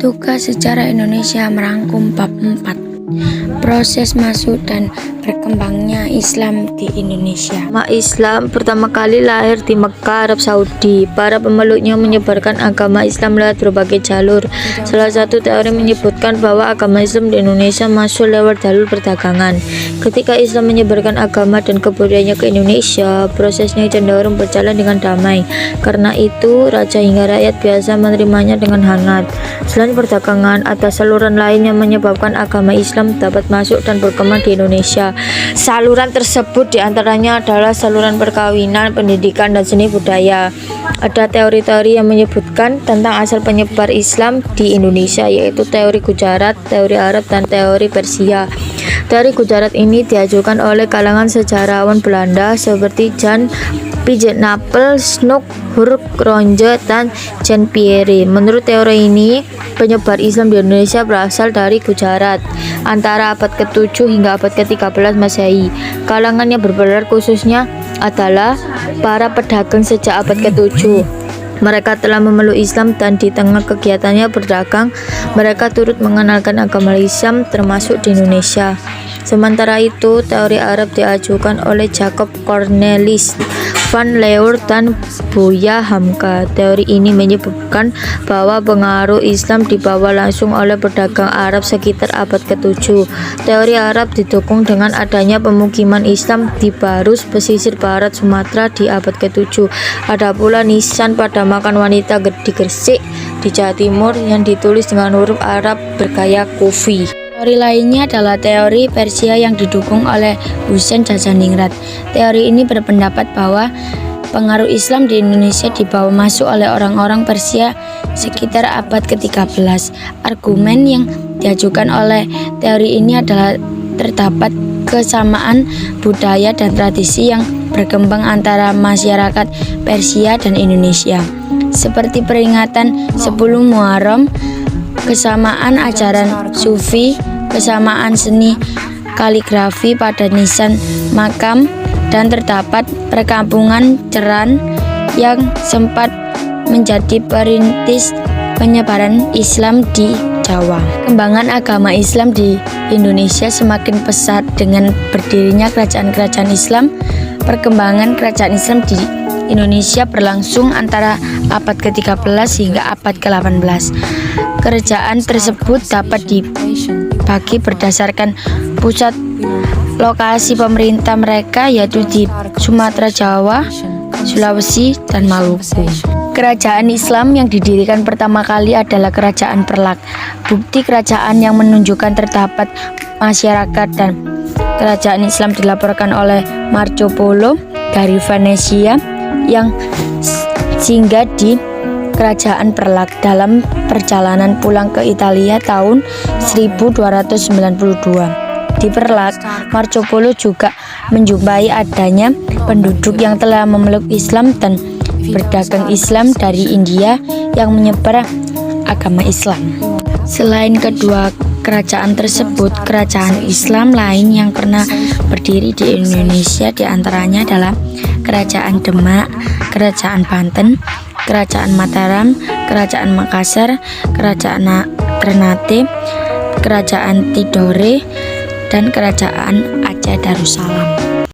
Tugas Sejarah Indonesia merangkum bab 4. Proses masuk dan berkembangnya Islam di Indonesia. Umat Islam pertama kali lahir di Mekah, Arab Saudi. Para pemeluknya menyebarkan agama Islam lewat berbagai jalur. Salah satu teori menyebutkan bahwa agama Islam di Indonesia masuk lewat jalur perdagangan. Ketika Islam menyebarkan agama dan kebudayaannya ke Indonesia, prosesnya cenderung berjalan dengan damai. Karena itu, raja hingga rakyat biasa menerimanya dengan hangat. Selain perdagangan, ada saluran lain yang menyebabkan agama Islam dapat masuk dan berkembang di Indonesia. Saluran tersebut diantaranya adalah saluran perkawinan, pendidikan, dan seni budaya. Ada teori-teori yang menyebutkan tentang asal penyebar Islam di Indonesia, yaitu teori Gujarat, teori Arab, dan teori Persia. Teori Gujarat ini diajukan oleh kalangan sejarawan Belanda seperti Jan Pijetnapel, Snoek Hurkronje, dan Jean Pierre. Menurut teori ini, penyebar Islam di Indonesia berasal dari Gujarat antara abad ke-7 hingga abad ke-13 Masehi. Kalangan yang bergelar khususnya adalah para pedagang sejak abad ke-7. Mereka telah memeluk Islam dan di tengah kegiatannya berdagang, mereka turut mengenalkan agama Islam termasuk di Indonesia. Sementara itu, teori Arab diajukan oleh Jacob Cornelis van Leur dan Buya Hamka. Teori ini menyebutkan bahwa pengaruh Islam dibawa langsung oleh pedagang Arab sekitar abad ke-7. Teori Arab didukung dengan adanya pemukiman Islam di Barus, pesisir barat Sumatera di abad ke-7. Ada pula nisan pada makan wanita di Gresik di Jawa Timur yang ditulis dengan huruf Arab bergaya Kufi. Teori lainnya adalah teori Persia yang didukung oleh Husain Jajaningrat. Teori ini berpendapat bahwa pengaruh Islam di Indonesia dibawa masuk oleh orang-orang Persia sekitar abad ke-13. Argumen yang diajukan oleh teori ini adalah terdapat kesamaan budaya dan tradisi yang berkembang antara masyarakat Persia dan Indonesia, seperti peringatan 10 Muharram, kesamaan ajaran Sufi, kesamaan seni kaligrafi pada nisan makam, dan terdapat perkampungan Ceran yang sempat menjadi perintis penyebaran Islam di Jawa. Kembangan agama Islam di Indonesia semakin pesat dengan berdirinya kerajaan-kerajaan Islam. Perkembangan kerajaan Islam di Indonesia berlangsung antara abad ke-13 hingga abad ke-18. Kerajaan tersebut dapat dibagi berdasarkan pusat lokasi pemerintah mereka, yaitu di Sumatera, Jawa, Sulawesi, dan Maluku. Kerajaan Islam yang didirikan pertama kali adalah Kerajaan Perlak. Bukti kerajaan yang menunjukkan terdapat masyarakat dan kerajaan Islam dilaporkan oleh Marco Polo dari Venesia yang singgah di Kerajaan Perlak dalam perjalanan pulang ke Italia tahun 1292. Di Perlak, Marco Polo juga menjumpai adanya penduduk yang telah memeluk Islam dan berdagang Islam dari India yang menyebar agama Islam. Selain kedua kerajaan tersebut, kerajaan Islam lain yang pernah berdiri di Indonesia diantaranya adalah Kerajaan Demak, Kerajaan Banten, Kerajaan Mataram, Kerajaan Makassar, Kerajaan Ternate, Kerajaan Tidore, dan Kerajaan Aceh Darussalam.